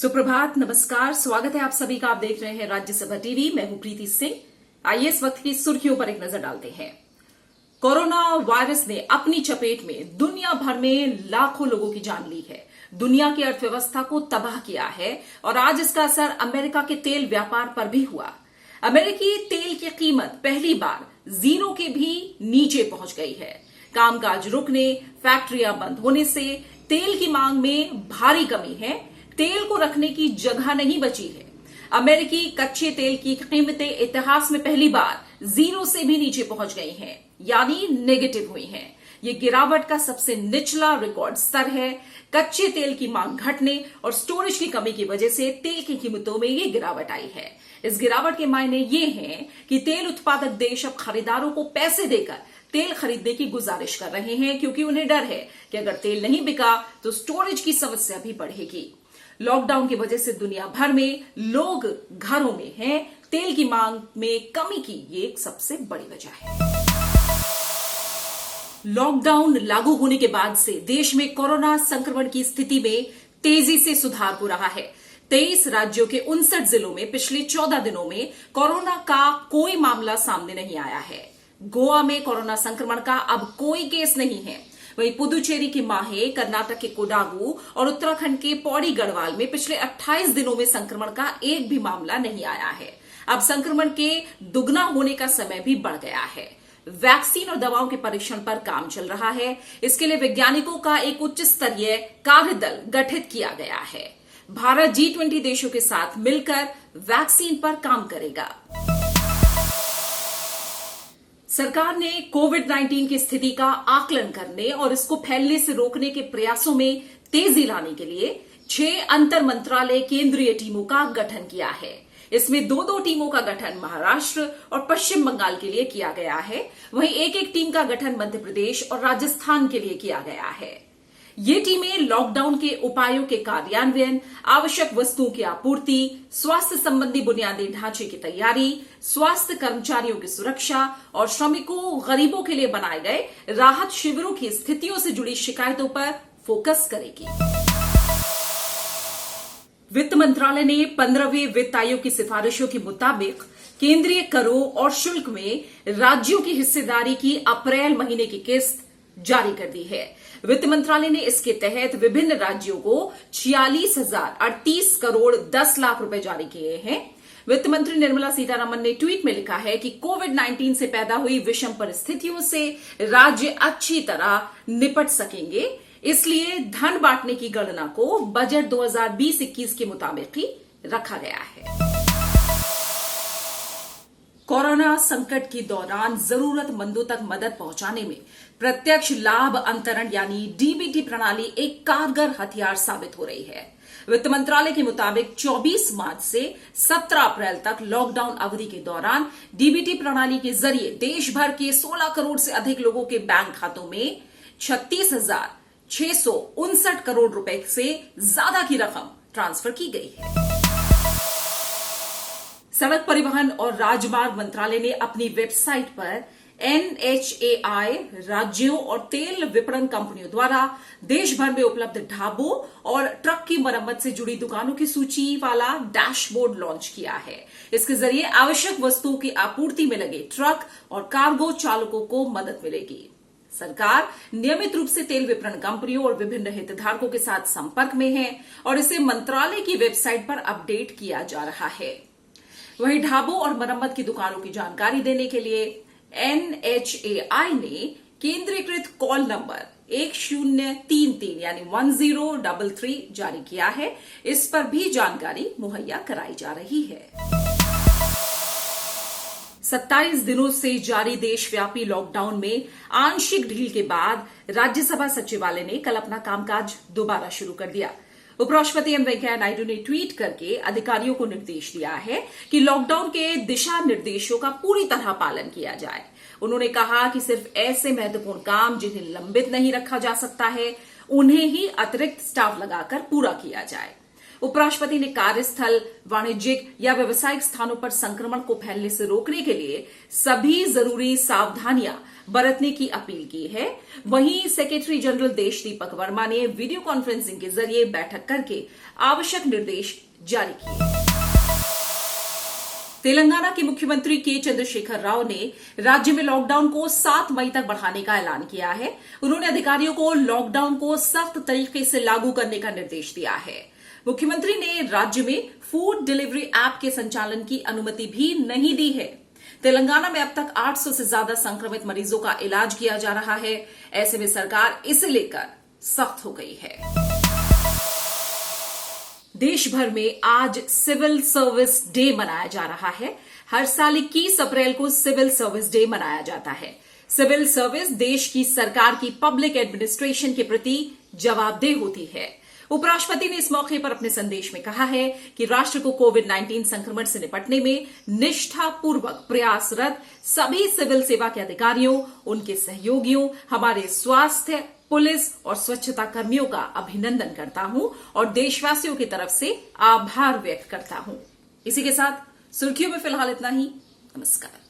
सुप्रभात, नमस्कार, स्वागत है आप सभी का। आप देख रहे हैं राज्यसभा टीवी। मैं हूं प्रीति सिंह। आइए इस वक्त की सुर्खियों पर एक नजर डालते हैं। कोरोना वायरस ने अपनी चपेट में दुनिया भर में लाखों लोगों की जान ली है, दुनिया की अर्थव्यवस्था को तबाह किया है और आज इसका असर अमेरिका के तेल व्यापार पर भी हुआ। अमेरिकी तेल की कीमत पहली बार जीरो के भी नीचे पहुंच गई है। कामकाज रुकने, फैक्ट्रियां बंद होने से तेल की मांग में भारी कमी है। तेल को रखने की जगह नहीं बची है। अमेरिकी कच्चे तेल की कीमतें इतिहास में पहली बार जीरो से भी नीचे पहुंच गई हैं, यानी नेगेटिव हुई हैं। ये गिरावट का सबसे निचला रिकॉर्ड स्तर है। कच्चे तेल की मांग घटने और स्टोरेज की कमी की वजह से तेल की कीमतों में ये गिरावट आई है। इस गिरावट के मायने ये हैं कि तेल उत्पादक देश अब खरीदारों को पैसे देकर तेल खरीदने की गुजारिश कर रहे हैं, क्योंकि उन्हें डर है कि अगर तेल नहीं बिका तो स्टोरेज की समस्या भी बढ़ेगी। लॉकडाउन की वजह से दुनिया भर में लोग घरों में हैं। तेल की मांग में कमी की ये एक सबसे बड़ी वजह है। लॉकडाउन लागू होने के बाद से देश में कोरोना संक्रमण की स्थिति में तेजी से सुधार हो रहा है। 23 राज्यों के 59 जिलों में पिछले 14 दिनों में कोरोना का कोई मामला सामने नहीं आया है। गोवा में कोरोना संक्रमण का अब कोई केस नहीं है। वहीं पुदुचेरी के माहे, कर्नाटक के कोडागू और उत्तराखंड के पौड़ी गढ़वाल में पिछले 28 दिनों में संक्रमण का एक भी मामला नहीं आया है। अब संक्रमण के दुगना होने का समय भी बढ़ गया है। वैक्सीन और दवाओं के परीक्षण पर काम चल रहा है। इसके लिए वैज्ञानिकों का एक उच्च स्तरीय कार्यदल गठित किया गया है। भारत G20 देशों के साथ मिलकर वैक्सीन पर काम करेगा। सरकार ने कोविड-19 की स्थिति का आकलन करने और इसको फैलने से रोकने के प्रयासों में तेजी लाने के लिए 6 अंतर मंत्रालय केंद्रीय टीमों का गठन किया है। इसमें दो टीमों का गठन महाराष्ट्र और पश्चिम बंगाल के लिए किया गया है। वहीं एक टीम का गठन मध्य प्रदेश और राजस्थान के लिए किया गया है। ये टीमें लॉकडाउन के उपायों के कार्यान्वयन, आवश्यक वस्तुओं की आपूर्ति, स्वास्थ्य संबंधी बुनियादी ढांचे की तैयारी, स्वास्थ्य कर्मचारियों की सुरक्षा और श्रमिकों, गरीबों के लिए बनाए गए राहत शिविरों की स्थितियों से जुड़ी शिकायतों पर फोकस करेगी। वित्त मंत्रालय ने 15वें वित्त आयोग की सिफारिशों के मुताबिक केंद्रीय करों और शुल्क में राज्यों की हिस्सेदारी की अप्रैल महीने की किस्त जारी कर दी है। वित्त मंत्रालय ने इसके तहत विभिन्न राज्यों को 46,038 करोड़ 10 लाख रुपए जारी किए हैं। वित्त मंत्री निर्मला सीतारमण ने ट्वीट में लिखा है कि कोविड-19 से पैदा हुई विषम परिस्थितियों से राज्य अच्छी तरह निपट सकेंगे, इसलिए धन बांटने की गणना को बजट 2020-21 के मुताबिक ही रखा गया है। कोरोना संकट के दौरान जरूरतमंदों तक मदद पहुंचाने में प्रत्यक्ष लाभ अंतरण यानी डीबीटी प्रणाली एक कारगर हथियार साबित हो रही है। वित्त मंत्रालय के मुताबिक 24 मार्च से 17 अप्रैल तक लॉकडाउन अवधि के दौरान डीबीटी प्रणाली के जरिए देश भर के 16 करोड़ से अधिक लोगों के बैंक खातों में 36,659 करोड़ रुपए से ज्यादा की रकम ट्रांसफर की गई है। सड़क परिवहन और राजमार्ग मंत्रालय ने अपनी वेबसाइट पर NHAI राज्यों और तेल विपणन कंपनियों द्वारा देश भर में उपलब्ध ढाबों और ट्रक की मरम्मत से जुड़ी दुकानों की सूची वाला डैशबोर्ड लॉन्च किया है। इसके जरिए आवश्यक वस्तुओं की आपूर्ति में लगे ट्रक और कार्गो चालकों को मदद मिलेगी। सरकार नियमित रूप से तेल विपणन कंपनियों और विभिन्न हितधारकों के साथ संपर्क में है और इसे मंत्रालय की वेबसाइट पर अपडेट किया जा रहा है। वहीं ढाबों और मरम्मत की दुकानों की जानकारी देने के लिए NHAI ने केंद्रीकृत कॉल नंबर 1033 यानी 1033 जारी किया है। इस पर भी जानकारी मुहैया कराई जा रही है। 27 दिनों से जारी देशव्यापी लॉकडाउन में आंशिक ढील के बाद राज्यसभा सचिवालय ने कल अपना कामकाज दोबारा शुरू कर दिया। उपराष्ट्रपति एम वेंकैया नायडू ने ट्वीट करके अधिकारियों को निर्देश दिया है कि लॉकडाउन के दिशा निर्देशों का पूरी तरह पालन किया जाए। उन्होंने कहा कि सिर्फ ऐसे महत्वपूर्ण काम जिन्हें लंबित नहीं रखा जा सकता है, उन्हें ही अतिरिक्त स्टाफ लगाकर पूरा किया जाए। उपराष्ट्रपति ने कार्यस्थल, वाणिज्यिक या व्यावसायिक स्थानों पर संक्रमण को फैलने से रोकने के लिए सभी जरूरी सावधानियां बरतने की अपील की है। वहीं सेक्रेटरी जनरल देश दीपक वर्मा ने वीडियो कॉन्फ्रेंसिंग के जरिए बैठक करके आवश्यक निर्देश जारी किए। तेलंगाना के मुख्यमंत्री के चंद्रशेखर राव ने राज्य में लॉकडाउन को 7 मई तक बढ़ाने का ऐलान किया है। उन्होंने अधिकारियों को लॉकडाउन को सख्त तरीके से लागू करने का निर्देश दिया है। मुख्यमंत्री ने राज्य में फूड डिलीवरी ऐप के संचालन की अनुमति भी नहीं दी है। तेलंगाना में अब तक 800 से ज्यादा संक्रमित मरीजों का इलाज किया जा रहा है। ऐसे में सरकार इसे लेकर सख्त हो गई है। देश भर में आज सिविल सर्विस डे मनाया जा रहा है। हर साल 21 अप्रैल को सिविल सर्विस डे मनाया जाता है। सिविल सर्विस देश की सरकार की पब्लिक एडमिनिस्ट्रेशन के प्रति जवाबदेह होती है। उपराष्ट्रपति ने इस मौके पर अपने संदेश में कहा है कि राष्ट्र को कोविड-19 संक्रमण से निपटने में निष्ठापूर्वक प्रयासरत सभी सिविल सेवा के अधिकारियों, उनके सहयोगियों, हमारे स्वास्थ्य, पुलिस और स्वच्छता कर्मियों का अभिनंदन करता हूं और देशवासियों की तरफ से आभार व्यक्त करता हूं। इसी के साथ सुर्खियों में फिलहाल इतना ही। नमस्कार।